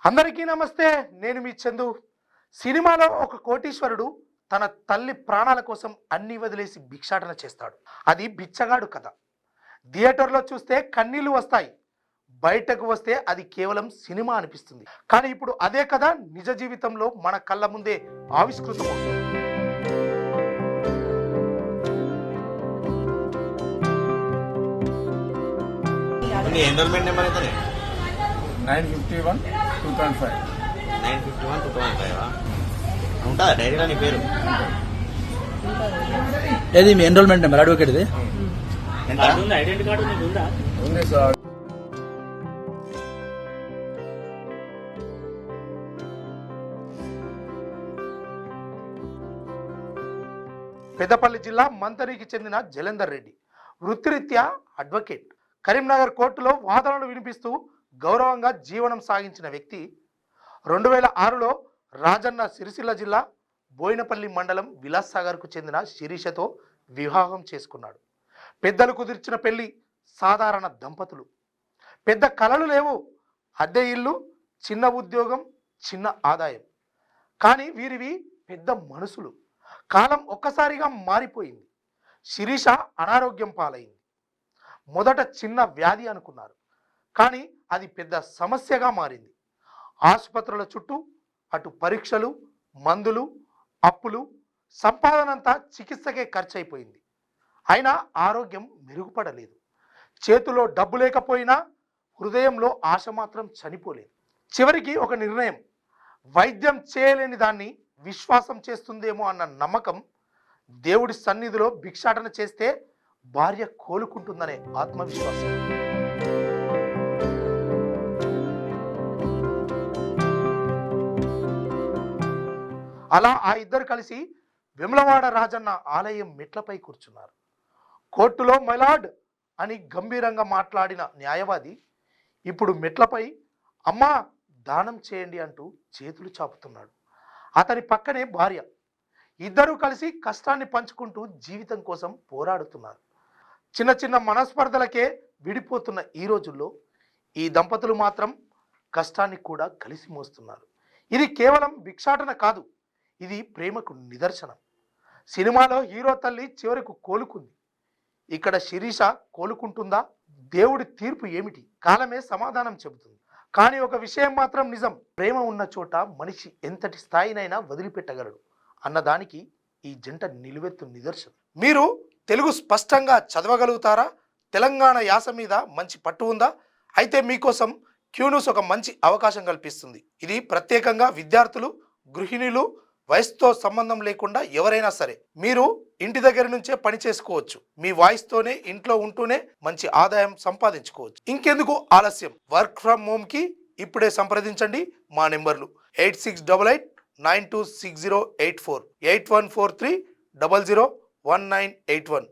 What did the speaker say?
అందరికీ నమస్తే. నేను మీ చందు. సినిమాలో ఒక కోటీశ్వరుడు తన తల్లి ప్రాణాల కోసం అన్ని వదిలేసి భిక్షాటన చేస్తాడు. అది బిచ్చగాడు కథ. థియేటర్లో చూస్తే కన్నీళ్లు వస్తాయి, బయటకు వస్తే అది కేవలం సినిమా అనిపిస్తుంది. కానీ ఇప్పుడు అదే కథ నిజ జీవితంలో మన కళ్ళ ముందే ఆవిష్కృతమవుతుంది. ఎన్రోల్మెంట్ నెంబర్ అయితే 951-2.5 951-2.5 ఉంటుందా డైరీలో నీ పేరు? ఏది మీ ఎన్రోల్మెంట్ నెంబర్ అడ్వకేట్ ఇది? ఐడెంటిటీ కార్డు నీకు ఉందా? ఉంది సార్. పెద్దపల్లి జిల్లా మంతరికి చెందిన జలంధర్ రెడ్డి వృత్తిరీత్యా అడ్వకేట్. కరీంనగర్ కోర్టులో వాదనలు వినిపిస్తూ గౌరవంగా జీవనం సాగించిన వ్యక్తి 2006లో రాజన్న సిరిసిల్ల జిల్లా బోయినపల్లి మండలం విలాస్సాగర్కు చెందిన శిరీషతో వివాహం చేసుకున్నాడు. పెద్దలు కుదిర్చిన పెళ్లి సాధారణ దంపతులు. పెద్ద కలలు లేవు, అద్దె ఇల్లు, చిన్న ఉద్యోగం, చిన్న ఆదాయం. కానీ వీరివి పెద్ద మనసులు. కాలం ఒక్కసారిగా మారిపోయింది. శిరీష అనారోగ్యం పాలైంది. మొదట చిన్న వ్యాధి అనుకున్నారు, కానీ అది పెద్ద సమస్యగా మారింది. ఆసుపత్రుల చుట్టూ అటు పరీక్షలు, మందులు, అప్పులు, సంపాదనంతా చికిత్సకే ఖర్చు అయిపోయింది. అయినా ఆరోగ్యం మెరుగుపడలేదు. చేతిలో డబ్బు లేకపోయినా హృదయంలో ఆశ మాత్రం చనిపోలేదు. చివరికి ఒక నిర్ణయం, వైద్యం చేయలేని దాన్ని విశ్వాసం చేస్తుందేమో అన్న నమ్మకం. దేవుడి సన్నిధిలో భిక్షాటన చేస్తే భార్య కోలుకుంటుందనే ఆత్మవిశ్వాసం. అలా ఆ ఇద్దరు కలిసి విమలవాడ రాజన్న ఆలయం మెట్లపై కూర్చున్నారు. కోర్టులో మైలార్డ్ అని గంభీరంగా మాట్లాడిన న్యాయవాది ఇప్పుడు మెట్లపై అమ్మా దానం చేయండి అంటూ చేతులు చాపుతున్నాడు. అతని పక్కనే భార్య. ఇద్దరూ కలిసి కష్టాన్ని పంచుకుంటూ జీవితం కోసం పోరాడుతున్నారు. చిన్న చిన్న మనస్పర్ధలకే విడిపోతున్న ఈ రోజుల్లో ఈ దంపతులు మాత్రం కష్టాన్ని కూడా కలిసి మోస్తున్నారు. ఇది కేవలం భిక్షాటన కాదు, ఇది ప్రేమకు నిదర్శనం. సినిమాలో హీరో తల్లి చివరకు కోలుకుంది. ఇక్కడ శిరీష కోలుకుంటుందా? దేవుడి తీర్పు ఏమిటి? కాలమే సమాధానం చెబుతుంది. కానీ ఒక విషయం మాత్రం నిజం, ప్రేమ ఉన్న చోట మనిషి ఎంతటి స్థాయినైనా వదిలిపెట్టగలడు అన్నదానికి ఈ జంట నిలువెత్తు నిదర్శనం. మీరు తెలుగు స్పష్టంగా చదవగలుగుతారా? తెలంగాణ యాస మీద మంచి పట్టు ఉందా? అయితే మీకోసం క్యూన్యూస్ ఒక మంచి అవకాశం కల్పిస్తుంది. ఇది ప్రత్యేకంగా విద్యార్థులు, గృహిణులు, వయసుతో సంబంధం లేకుండా ఎవరైనా సరే మీరు ఇంటి దగ్గర నుంచే పని చేసుకోవచ్చు. మీ వాయిస్తోనే ఇంట్లో ఉంటూనే మంచి ఆదాయం సంపాదించుకోవచ్చు. ఇంకెందుకు ఆలస్యం? వర్క్ ఫ్రమ్ హోమ్ కి ఇప్పుడే సంప్రదించండి. మా నెంబర్లు 8688926084, 8143001981.